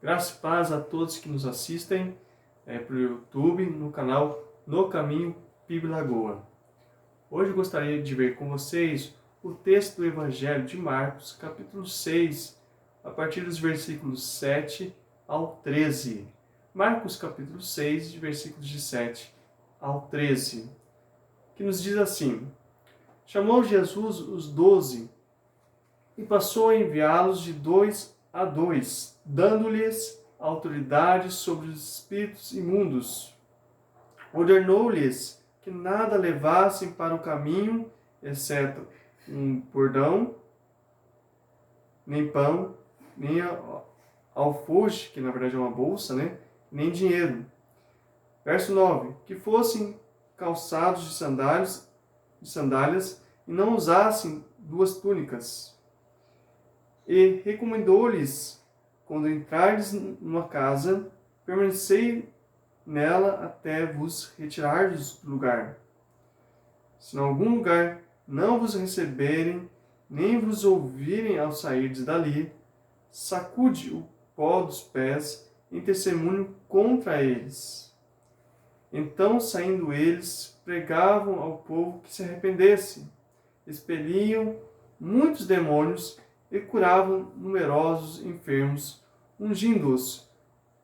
Graça e paz a todos que nos assistem pelo YouTube, no canal No Caminho PIB Lagoa. Hoje eu gostaria de ver com vocês o texto do Evangelho de Marcos, capítulo 6, a partir dos versículos 7 ao 13. Marcos, capítulo 6, de versículos de 7 ao 13, que nos diz assim: Chamou Jesus os 12 e passou a enviá-los de 2 a 2, dando-lhes autoridade sobre os espíritos imundos. Ordenou-lhes que nada levassem para o caminho, exceto um bordão, nem pão, nem alforje, que na verdade é uma bolsa, nem dinheiro. Verso 9. Que fossem calçados de sandálias e não usassem 2 túnicas. E recomendou-lhes, quando entrardes numa casa, permanecei nela até vos retirardes do lugar. Se em algum lugar não vos receberem, nem vos ouvirem ao sairdes dali, sacude o pó dos pés em testemunho contra eles. Então, saindo eles, pregavam ao povo que se arrependesse, expeliam muitos demônios e curavam numerosos enfermos, ungindo-os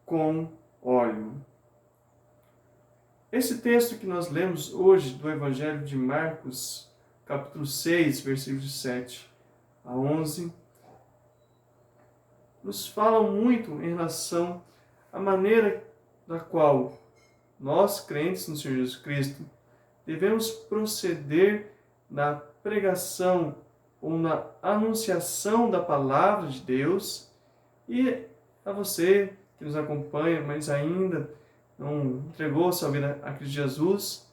com óleo. Esse texto que nós lemos hoje do Evangelho de Marcos, capítulo 6, versículos de 7 a 11, nos fala muito em relação à maneira da qual nós, crentes no Senhor Jesus Cristo, devemos proceder na pregação ou na anunciação da palavra de Deus, e a você que nos acompanha, mas ainda não entregou sua vida a Cristo Jesus,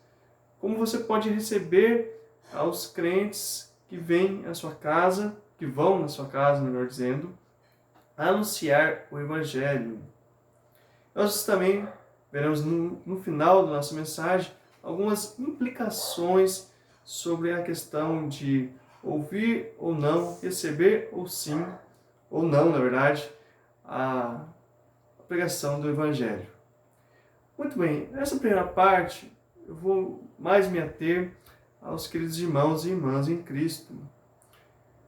como você pode receber aos crentes que vêm à sua casa, que vão na sua casa, melhor dizendo, anunciar o Evangelho. Nós também veremos no final da nossa mensagem algumas implicações sobre a questão de ouvir ou não, receber ou sim, ou não, na verdade, a pregação do Evangelho. Muito bem, nessa primeira parte eu vou mais me ater aos queridos irmãos e irmãs em Cristo.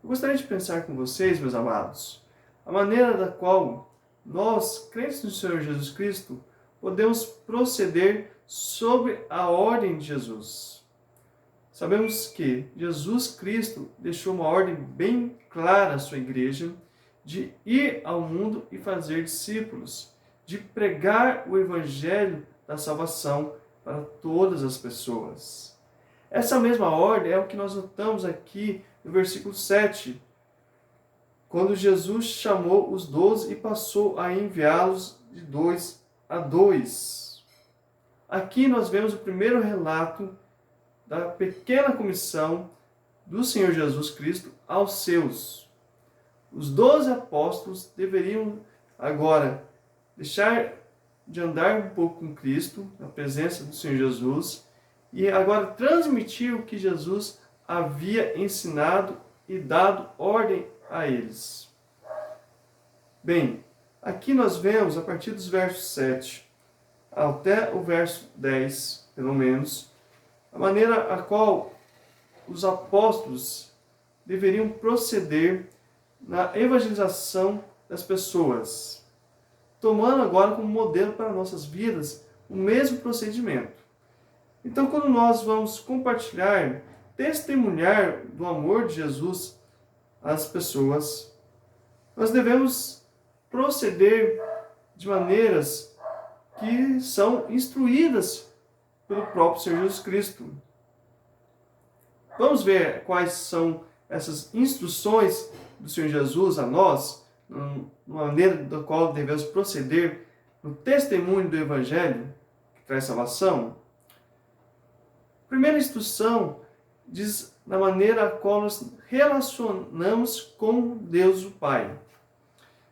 Eu gostaria de pensar com vocês, meus amados, a maneira da qual nós, crentes do Senhor Jesus Cristo, podemos proceder sobre a ordem de Jesus. Sabemos que Jesus Cristo deixou uma ordem bem clara à sua igreja de ir ao mundo e fazer discípulos, de pregar o Evangelho da salvação para todas as pessoas. Essa mesma ordem é o que nós notamos aqui no versículo 7, quando Jesus chamou os 12 e passou a enviá-los de 2 a 2. Aqui nós vemos o primeiro relato da pequena comissão do Senhor Jesus Cristo aos seus. Os 12 apóstolos deveriam agora deixar de andar um pouco com Cristo, na presença do Senhor Jesus, e agora transmitir o que Jesus havia ensinado e dado ordem a eles. Bem, aqui nós vemos, a partir dos versos 7 até o verso 10, pelo menos, a maneira a qual os apóstolos deveriam proceder na evangelização das pessoas, tomando agora como modelo para nossas vidas o mesmo procedimento. Então, quando nós vamos compartilhar, testemunhar do amor de Jesus às pessoas, nós devemos proceder de maneiras que são instruídas pelo próprio Senhor Jesus Cristo. Vamos ver quais são essas instruções do Senhor Jesus a nós, uma maneira da qual devemos proceder no testemunho do Evangelho que traz salvação. A primeira instrução diz na maneira a qual nós relacionamos com Deus o Pai.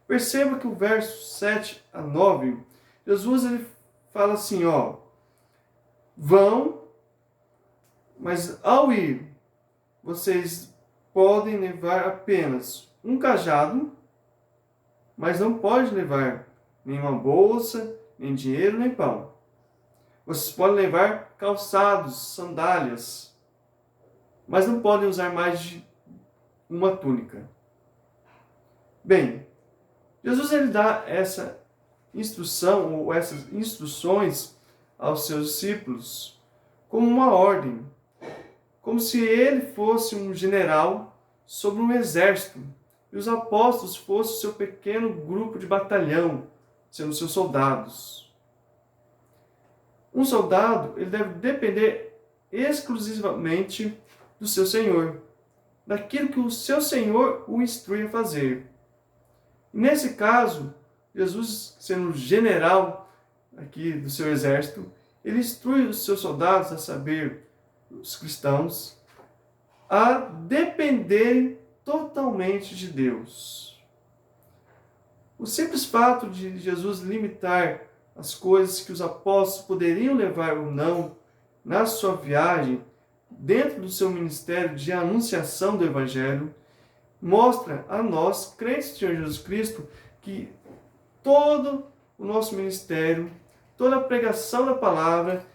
Perceba que o verso 7 a 9, Jesus ele fala assim, vão, mas ao ir, vocês podem levar apenas um cajado, mas não pode levar nenhuma bolsa, nem dinheiro, nem pão. Vocês podem levar calçados, sandálias, mas não podem usar mais de uma túnica. Bem, Jesus ele dá essa instrução ou essas instruções aos seus discípulos como uma ordem, como se ele fosse um general sobre um exército e os apóstolos fossem o seu pequeno grupo de batalhão, sendo seus soldados. Um soldado ele deve depender exclusivamente do seu Senhor, daquilo que o seu Senhor o instrui a fazer. Nesse caso, Jesus, sendo general aqui do seu exército, ele instrui os seus soldados, a saber, os cristãos, a dependerem totalmente de Deus. O simples fato de Jesus limitar as coisas que os apóstolos poderiam levar ou não na sua viagem, dentro do seu ministério de anunciação do Evangelho, mostra a nós, crentes do Senhor Jesus Cristo, que todo o nosso ministério, toda a pregação da palavra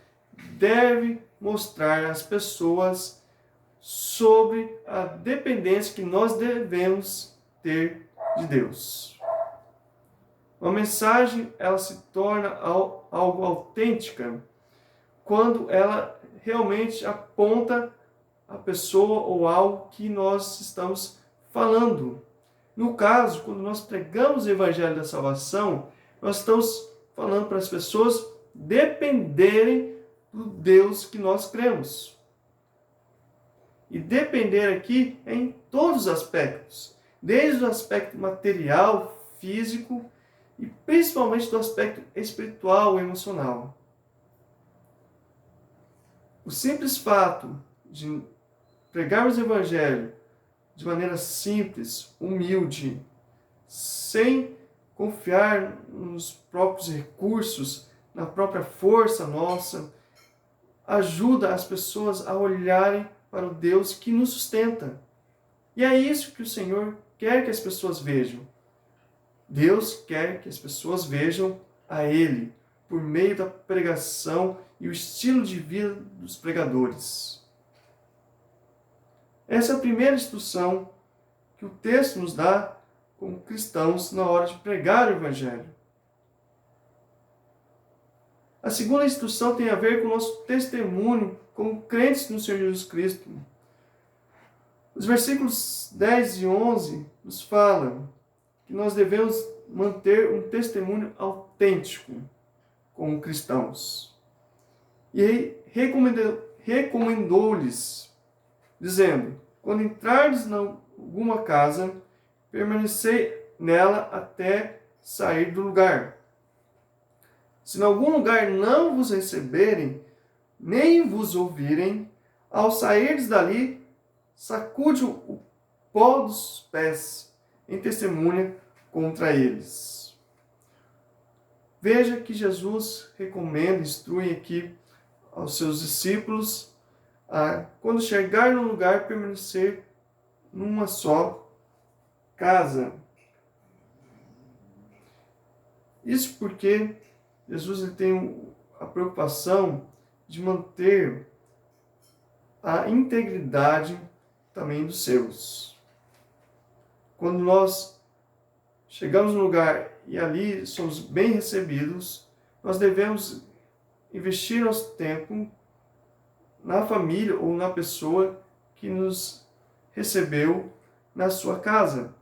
deve mostrar às pessoas sobre a dependência que nós devemos ter de Deus. Uma mensagem, ela se torna algo autêntica quando ela realmente aponta a pessoa ou algo que nós estamos falando. No caso, quando nós pregamos o Evangelho da Salvação, nós estamos falando para as pessoas dependerem do Deus que nós cremos. E depender aqui é em todos os aspectos, desde o aspecto material, físico e principalmente do aspecto espiritual e emocional. O simples fato de pregarmos o Evangelho de maneira simples, humilde, sem confiar nos próprios recursos, na própria força nossa, ajuda as pessoas a olharem para o Deus que nos sustenta. E é isso que o Senhor quer que as pessoas vejam. Deus quer que as pessoas vejam a Ele por meio da pregação e o estilo de vida dos pregadores. Essa é a primeira instrução que o texto nos dá como cristãos na hora de pregar o Evangelho. A segunda instrução tem a ver com o nosso testemunho como crentes no Senhor Jesus Cristo. Os versículos 10 e 11 nos falam que nós devemos manter um testemunho autêntico como cristãos. E aí recomendou-lhes, dizendo: quando entrardes em alguma casa, permanecei nela até sair do lugar. Se em algum lugar não vos receberem, nem vos ouvirem, ao sairdes dali, sacude o pó dos pés em testemunha contra eles. Veja que Jesus recomenda, instrui aqui aos seus discípulos a, quando chegar no lugar, permanecer numa só casa. Isso porque Jesus tem a preocupação de manter a integridade também dos seus. Quando nós chegamos no lugar e ali somos bem recebidos, nós devemos investir nosso tempo na família ou na pessoa que nos recebeu na sua casa.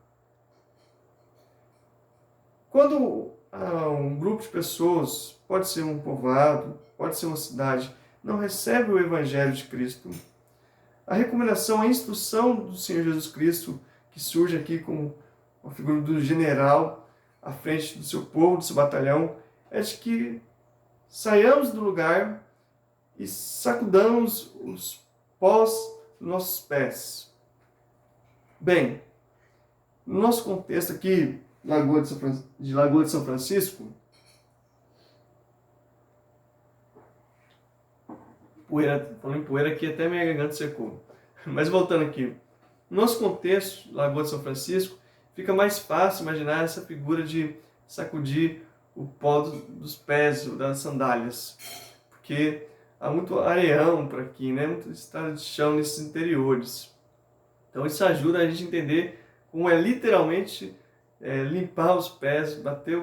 Quando um grupo de pessoas, pode ser um povoado, pode ser uma cidade, não recebe o Evangelho de Cristo, a recomendação, a instrução do Senhor Jesus Cristo, que surge aqui com a figura do general à frente do seu povo, do seu batalhão, é de que saiamos do lugar e sacudamos os pós dos nossos pés. Bem, no nosso contexto aqui, Lagoa de São Francisco, falando em poeira aqui, até minha garganta secou. Mas voltando aqui, no nosso contexto, Lagoa de São Francisco, fica mais fácil imaginar essa figura de sacudir o pó dos pés, das sandálias, porque há muito areião por aqui, né? Muita estrada de chão nesses interiores. Então isso ajuda a gente a entender como é literalmente limpar os pés, bater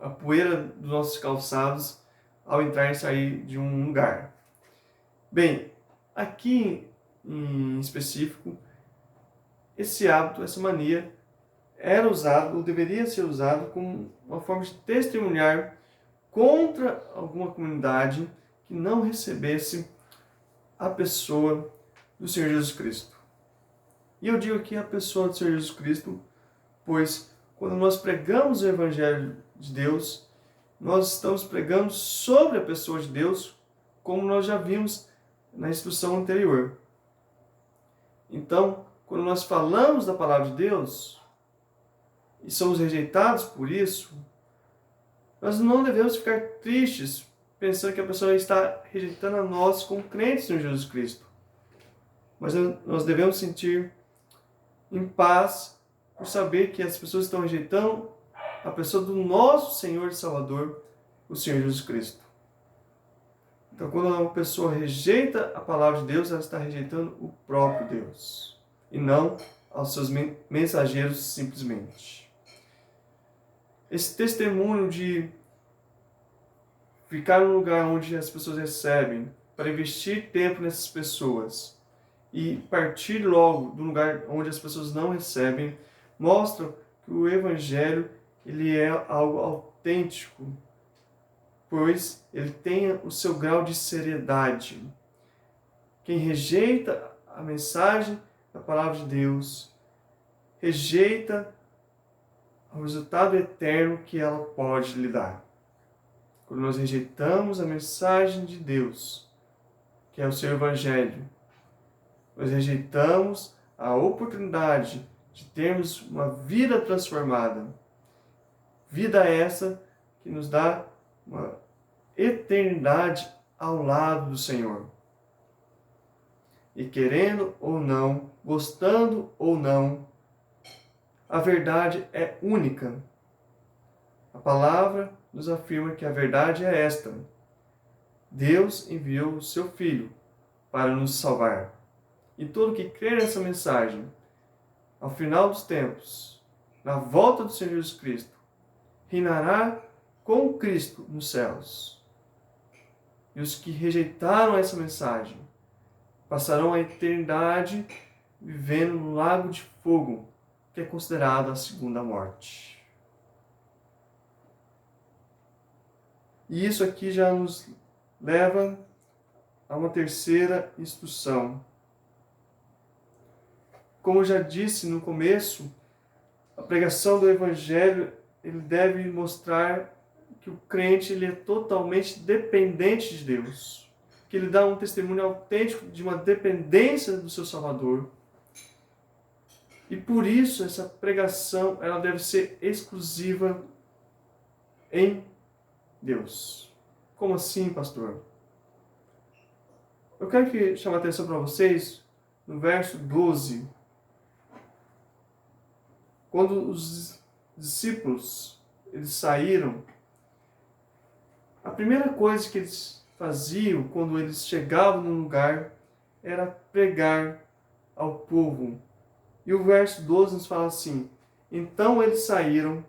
a poeira dos nossos calçados ao entrar e sair de um lugar. Bem, aqui em específico, esse hábito, essa mania, era usado, ou deveria ser usado, como uma forma de testemunhar contra alguma comunidade que não recebesse a pessoa do Senhor Jesus Cristo. E eu digo aqui a pessoa do Senhor Jesus Cristo, pois quando nós pregamos o Evangelho de Deus, nós estamos pregando sobre a pessoa de Deus, como nós já vimos na instrução anterior. Então, quando nós falamos da palavra de Deus e somos rejeitados por isso, nós não devemos ficar tristes pensando que a pessoa está rejeitando a nós como crentes em Jesus Cristo. Mas nós devemos sentir em paz por saber que as pessoas estão rejeitando a pessoa do nosso Senhor e Salvador, o Senhor Jesus Cristo. Então, quando uma pessoa rejeita a palavra de Deus, ela está rejeitando o próprio Deus, e não aos seus mensageiros simplesmente. Esse testemunho de ficar no lugar onde as pessoas recebem, para investir tempo nessas pessoas e partir logo do lugar onde as pessoas não recebem, mostra que o Evangelho ele é algo autêntico, pois ele tem o seu grau de seriedade. Quem rejeita a mensagem da palavra de Deus, rejeita o resultado eterno que ela pode lhe dar. Quando nós rejeitamos a mensagem de Deus, que é o seu Evangelho, nós rejeitamos a oportunidade de termos uma vida transformada. Vida essa que nos dá uma eternidade ao lado do Senhor. E querendo ou não, gostando ou não, a verdade é única. A palavra nos afirma que a verdade é esta: Deus enviou o seu Filho para nos salvar. E todo que crer nessa mensagem, ao final dos tempos, na volta do Senhor Jesus Cristo, reinará com Cristo nos céus. E os que rejeitaram essa mensagem passarão a eternidade vivendo no lago de fogo, que é considerado a segunda morte. E isso aqui já nos leva a uma terceira instrução. Como eu já disse no começo, a pregação do Evangelho ele deve mostrar que o crente ele é totalmente dependente de Deus, que ele dá um testemunho autêntico de uma dependência do seu Salvador. E por isso essa pregação ela deve ser exclusiva em Deus. Como assim, pastor? Eu quero chamar a atenção para vocês no verso 12. Quando os discípulos eles saíram, a primeira coisa que eles faziam quando eles chegavam num lugar era pregar ao povo. E o verso 12 nos fala assim: então eles saíram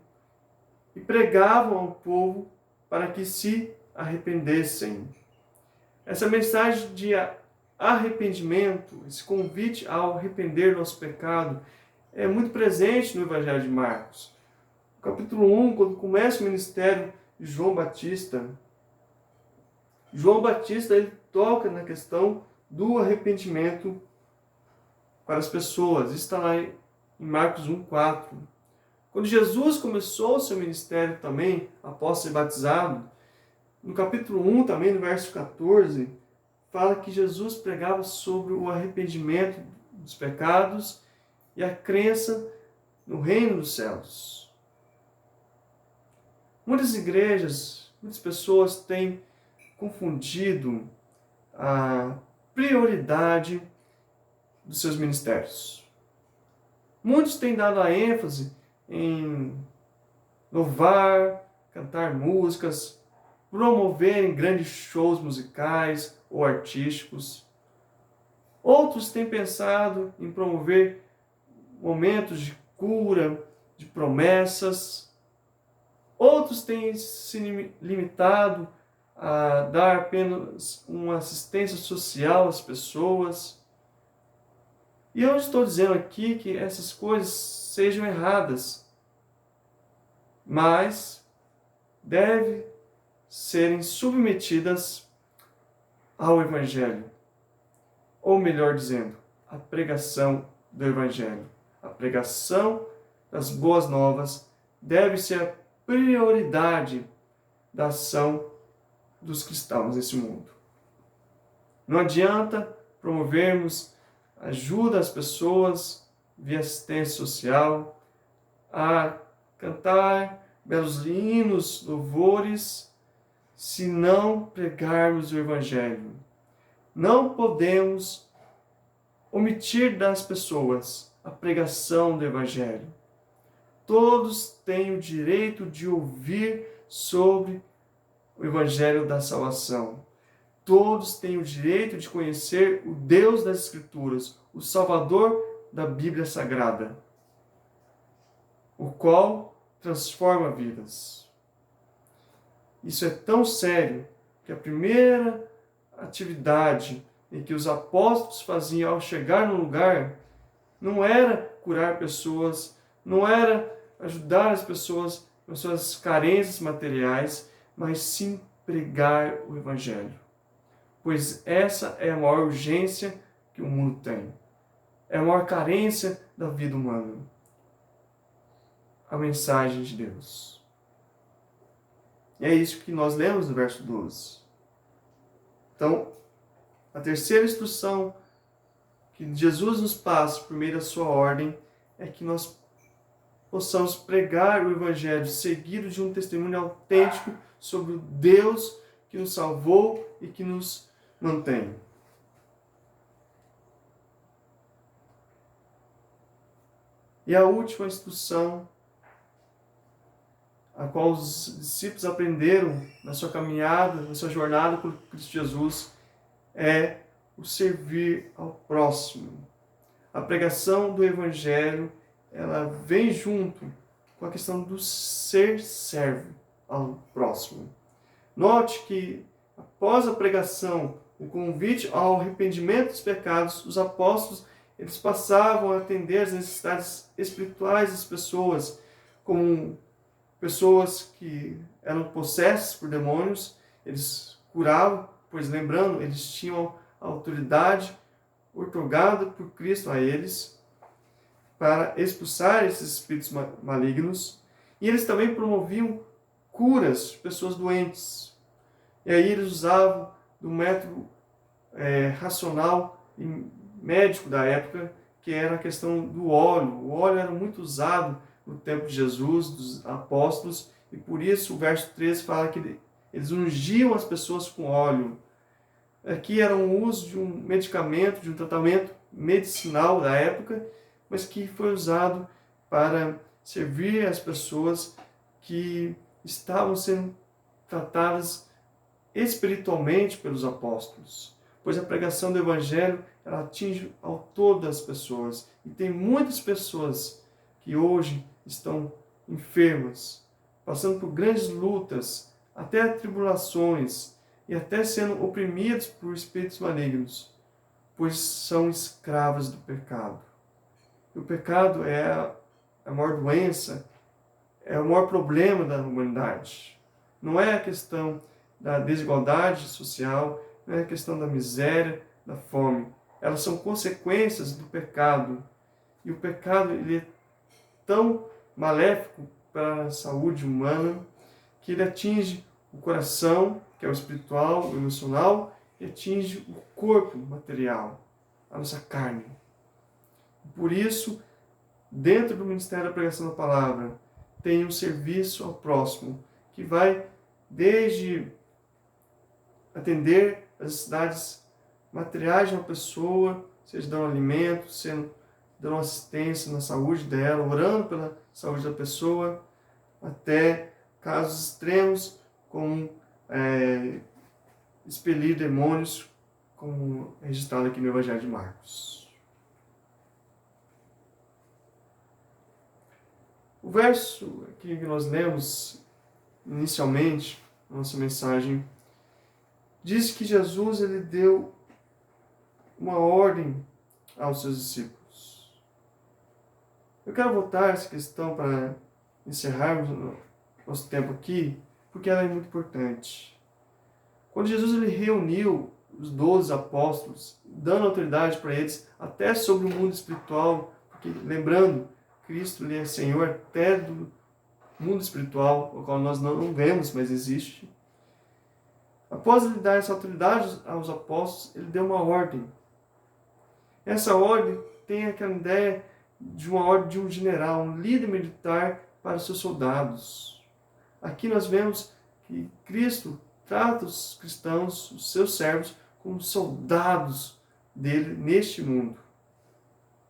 e pregavam ao povo para que se arrependessem. Essa mensagem de arrependimento, esse convite ao arrepender do nosso pecado, é muito presente no Evangelho de Marcos. No capítulo 1, quando começa o ministério de João Batista, ele toca na questão do arrependimento para as pessoas. Isso está lá em Marcos 1,4. Quando Jesus começou o seu ministério também, após ser batizado, no capítulo 1 também, no verso 14, fala que Jesus pregava sobre o arrependimento dos pecados e a crença no reino dos céus. Muitas igrejas, muitas pessoas têm confundido a prioridade dos seus ministérios. Muitos têm dado a ênfase em louvar, cantar músicas, promoverem grandes shows musicais ou artísticos. Outros têm pensado em promover momentos de cura, de promessas. Outros têm se limitado a dar apenas uma assistência social às pessoas. E eu não estou dizendo aqui que essas coisas sejam erradas, mas devem serem submetidas ao Evangelho. Ou melhor dizendo, à pregação do Evangelho. A pregação das boas novas deve ser a prioridade da ação dos cristãos nesse mundo. Não adianta promovermos ajuda às pessoas via assistência social, a cantar belos hinos, louvores, se não pregarmos o Evangelho. Não podemos omitir das pessoas a pregação do Evangelho. Todos têm o direito de ouvir sobre o Evangelho da salvação. Todos têm o direito de conhecer o Deus das Escrituras, o Salvador da Bíblia Sagrada, o qual transforma vidas. Isso é tão sério que a primeira atividade em que os apóstolos faziam ao chegar no lugar não era curar pessoas, não era ajudar as pessoas com suas carências materiais, mas sim pregar o Evangelho. Pois essa é a maior urgência que o mundo tem. É a maior carência da vida humana. A mensagem de Deus. E é isso que nós lemos no verso 12. Então, a terceira instrução que Jesus nos passa por meio da sua ordem é que nós possamos pregar o Evangelho seguido de um testemunho autêntico sobre o Deus que nos salvou e que nos mantém. E a última instrução, a qual os discípulos aprenderam na sua caminhada, na sua jornada com Cristo Jesus, é o servir ao próximo. A pregação do Evangelho, ela vem junto com a questão do ser servo ao próximo. Note que, após a pregação, o convite ao arrependimento dos pecados, os apóstolos eles passavam a atender às necessidades espirituais das pessoas, como pessoas que eram possessas por demônios, eles curavam, pois lembrando, eles tinham a autoridade outorgada por Cristo a eles para expulsar esses espíritos malignos. E eles também promoviam curas de pessoas doentes. E aí eles usavam do método racional e médico da época, que era a questão do óleo. O óleo era muito usado no tempo de Jesus, dos apóstolos, e por isso o verso 13 fala que eles ungiam as pessoas com óleo. Aqui era um uso de um medicamento, de um tratamento medicinal da época, mas que foi usado para servir as pessoas que estavam sendo tratadas espiritualmente pelos apóstolos. Pois a pregação do Evangelho ela atinge ao todo as pessoas. E tem muitas pessoas que hoje estão enfermas, passando por grandes lutas, até tribulações, e até sendo oprimidos por espíritos malignos, pois são escravos do pecado. E o pecado é a maior doença, é o maior problema da humanidade. Não é a questão da desigualdade social, não é a questão da miséria, da fome. Elas são consequências do pecado. E o pecado ele é tão maléfico para a saúde humana que ele atinge o coração, que é o espiritual, o emocional, e atinge o corpo material, a nossa carne. Por isso, dentro do Ministério da Pregação da Palavra, tem um serviço ao próximo, que vai desde atender as necessidades materiais de uma pessoa, seja dando alimento, dando assistência na saúde dela, orando pela saúde da pessoa, até casos extremos, como expelir demônios, como registrado aqui no Evangelho de Marcos. O verso aqui que nós lemos inicialmente, nossa mensagem, diz que Jesus ele deu uma ordem aos seus discípulos. Eu quero voltar a essa questão para encerrarmos o nosso tempo aqui, porque ela é muito importante. Quando Jesus ele reuniu os 12 apóstolos, dando autoridade para eles até sobre o mundo espiritual, porque lembrando, Cristo ele é Senhor até do mundo espiritual, o qual nós não vemos, mas existe. Após ele dar essa autoridade aos apóstolos, ele deu uma ordem. Essa ordem tem aquela ideia de uma ordem de um general, um líder militar para os seus soldados. Aqui nós vemos que Cristo trata os cristãos, os seus servos, como soldados dele neste mundo.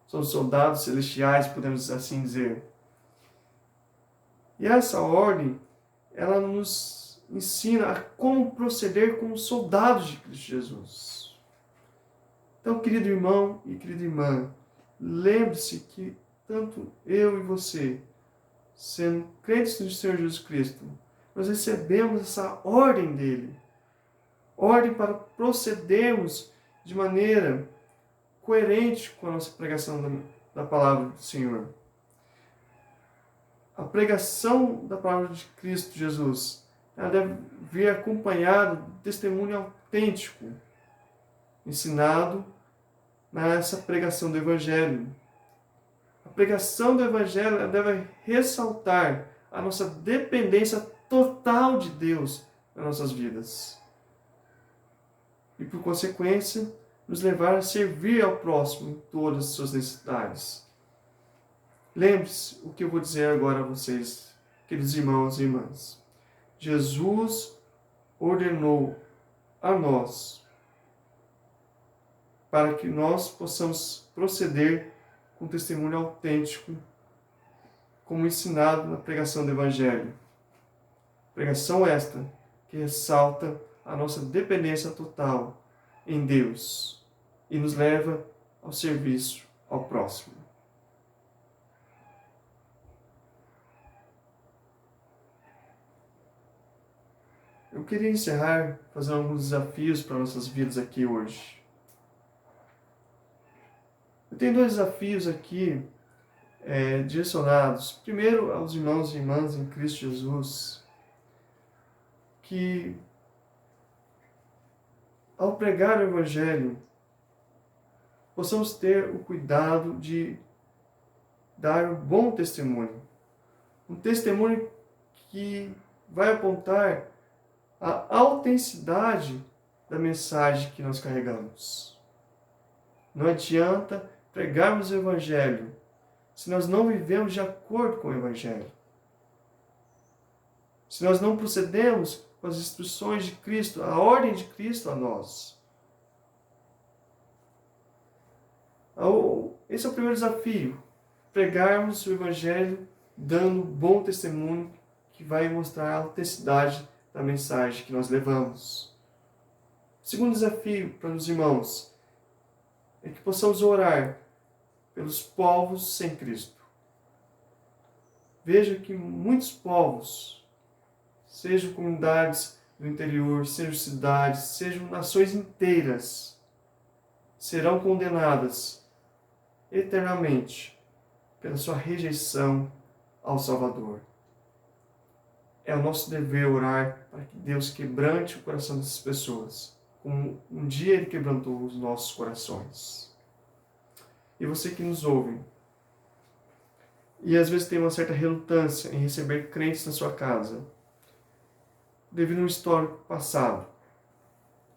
São soldados celestiais, podemos assim dizer. E essa ordem, ela nos ensina a como proceder como soldados de Cristo Jesus. Então, querido irmão e querida irmã, lembre-se que tanto eu e você, sendo crentes no Senhor Jesus Cristo, nós recebemos essa ordem dele. Ordem para procedermos de maneira coerente com a nossa pregação da palavra do Senhor. A pregação da palavra de Cristo Jesus, ela deve vir acompanhada de testemunho autêntico, ensinado nessa pregação do Evangelho. A pregação do Evangelho ela deve ressaltar a nossa dependência total de Deus nas nossas vidas. E, por consequência, nos levar a servir ao próximo em todas as suas necessidades. Lembre-se o que eu vou dizer agora a vocês, queridos irmãos e irmãs. Jesus ordenou a nós para que nós possamos proceder com testemunho autêntico, como ensinado na pregação do Evangelho. Pregação esta que ressalta a nossa dependência total em Deus e nos leva ao serviço ao próximo. Eu queria encerrar fazendo alguns desafios para nossas vidas aqui hoje. Eu tenho 2 desafios aqui direcionados. Primeiro, aos irmãos e irmãs em Cristo Jesus, que ao pregar o Evangelho, possamos ter o cuidado de dar um bom testemunho. Um testemunho que vai apontar a autenticidade da mensagem que nós carregamos. Não adianta pregarmos o Evangelho se nós não vivemos de acordo com o Evangelho. Se nós não procedemos com as instruções de Cristo, a ordem de Cristo a nós. Esse é o primeiro desafio. Pregarmos o Evangelho dando bom testemunho que vai mostrar a autenticidade da mensagem que nós levamos. O segundo desafio para os irmãos é que possamos orar pelos povos sem Cristo. Veja que muitos povos, sejam comunidades do interior, sejam cidades, sejam nações inteiras, serão condenadas eternamente pela sua rejeição ao Salvador. É o nosso dever orar para que Deus quebrante o coração dessas pessoas, como um dia Ele quebrantou os nossos corações. E você que nos ouve, e às vezes tem uma certa relutância em receber crentes na sua casa, devido a um histórico passado,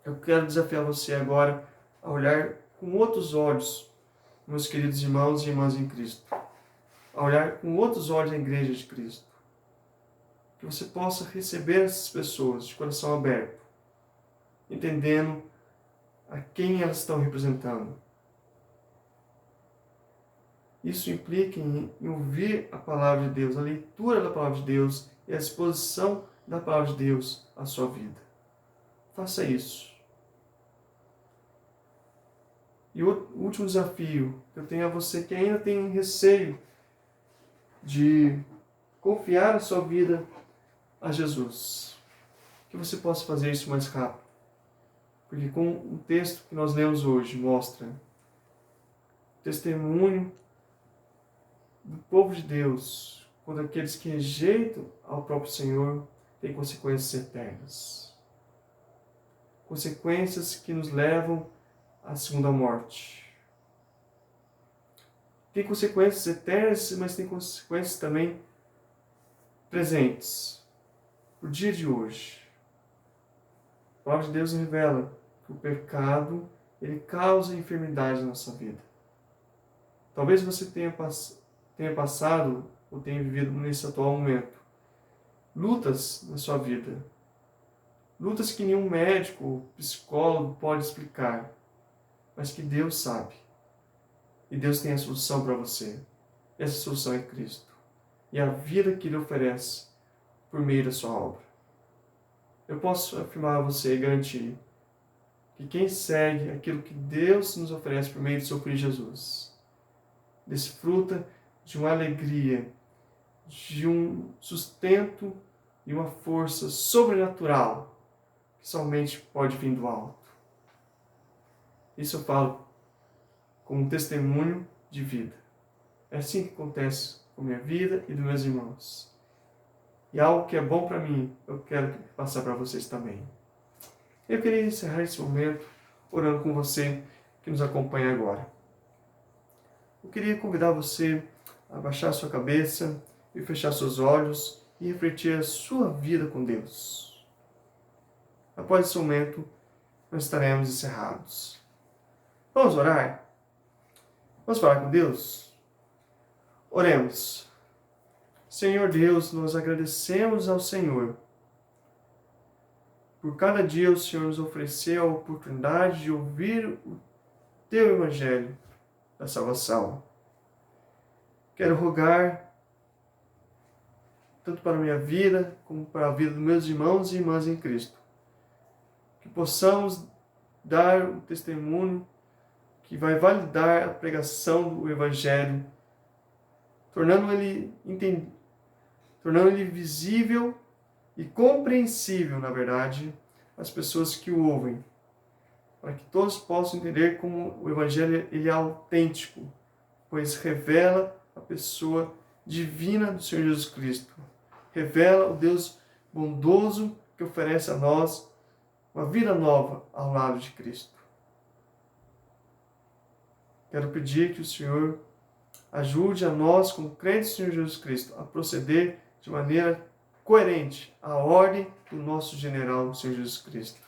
eu quero desafiar você agora a olhar com outros olhos, meus queridos irmãos e irmãs em Cristo, a olhar com outros olhos a Igreja de Cristo. Que você possa receber essas pessoas de coração aberto, entendendo a quem elas estão representando. Isso implica em ouvir a palavra de Deus, a leitura da palavra de Deus, e a exposição da palavra de Deus à sua vida. Faça isso. E o último desafio que eu tenho a você que ainda tem receio de confiar a sua vida a Jesus. Que você possa fazer isso mais rápido. Porque com o texto que nós lemos hoje mostra o testemunho do povo de Deus quando aqueles que rejeitam ao próprio Senhor têm consequências eternas. Consequências que nos levam à segunda morte. Tem consequências eternas, mas tem consequências também presentes. O dia de hoje. A palavra de Deus revela que o pecado ele causa enfermidade na nossa vida. Talvez você tenha passado ou tenha vivido nesse atual momento lutas na sua vida. Lutas que nenhum médico ou psicólogo pode explicar, mas que Deus sabe. E Deus tem a solução para você. Essa solução é Cristo. E a vida que Ele oferece por meio da sua obra. Eu posso afirmar a você e garantir que quem segue aquilo que Deus nos oferece por meio do seu Filho Jesus, desfruta de uma alegria, de um sustento e uma força sobrenatural que somente pode vir do alto. Isso eu falo como um testemunho de vida. É assim que acontece com a minha vida e dos meus irmãos. E algo que é bom para mim, eu quero passar para vocês também. Eu queria encerrar esse momento orando com você que nos acompanha agora. Eu queria convidar você a abaixar sua cabeça e fechar seus olhos e refletir a sua vida com Deus. Após esse momento, nós estaremos encerrados. Vamos orar? Vamos falar com Deus? Oremos. Senhor Deus, nós agradecemos ao Senhor. Por cada dia o Senhor nos ofereceu a oportunidade de ouvir o Teu Evangelho da salvação. Quero rogar, tanto para a minha vida, como para a vida dos meus irmãos e irmãs em Cristo, que possamos dar o testemunho que vai validar a pregação do Evangelho, tornando ele visível e compreensível, na verdade, às pessoas que o ouvem, para que todos possam entender como o Evangelho ele é autêntico, pois revela a pessoa divina do Senhor Jesus Cristo, revela o Deus bondoso que oferece a nós uma vida nova ao lado de Cristo. Quero pedir que o Senhor ajude a nós, como crentes do Senhor Jesus Cristo, a proceder de maneira coerente à ordem do nosso general, o Senhor Jesus Cristo.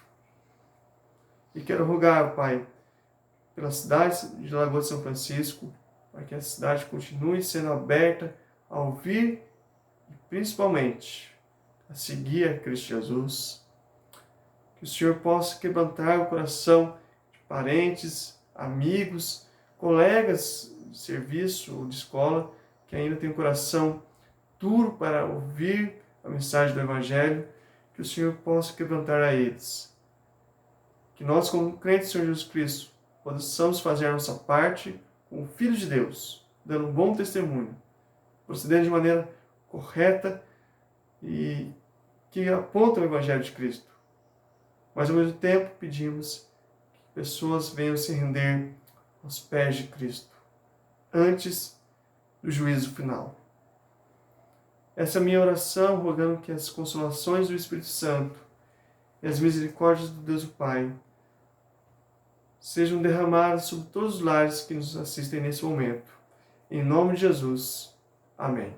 E quero rogar, Pai, pela cidade de Lagoa de São Francisco, para que a cidade continue sendo aberta a ouvir e, principalmente, a seguir a Cristo Jesus. Que o Senhor possa quebrantar o coração de parentes, amigos, colegas de serviço ou de escola que ainda têm o coração duro para ouvir a mensagem do Evangelho, que o Senhor possa quebrantar a eles. Que nós, como crentes do Senhor Jesus Cristo, possamos fazer a nossa parte como filhos de Deus, dando um bom testemunho, procedendo de maneira correta e que aponta o Evangelho de Cristo. Mas, ao mesmo tempo, pedimos que pessoas venham se render aos pés de Cristo, antes do juízo final. Essa é a minha oração, rogando que as consolações do Espírito Santo e as misericórdias do Deus o Pai sejam derramadas sobre todos os lares que nos assistem nesse momento. Em nome de Jesus. Amém.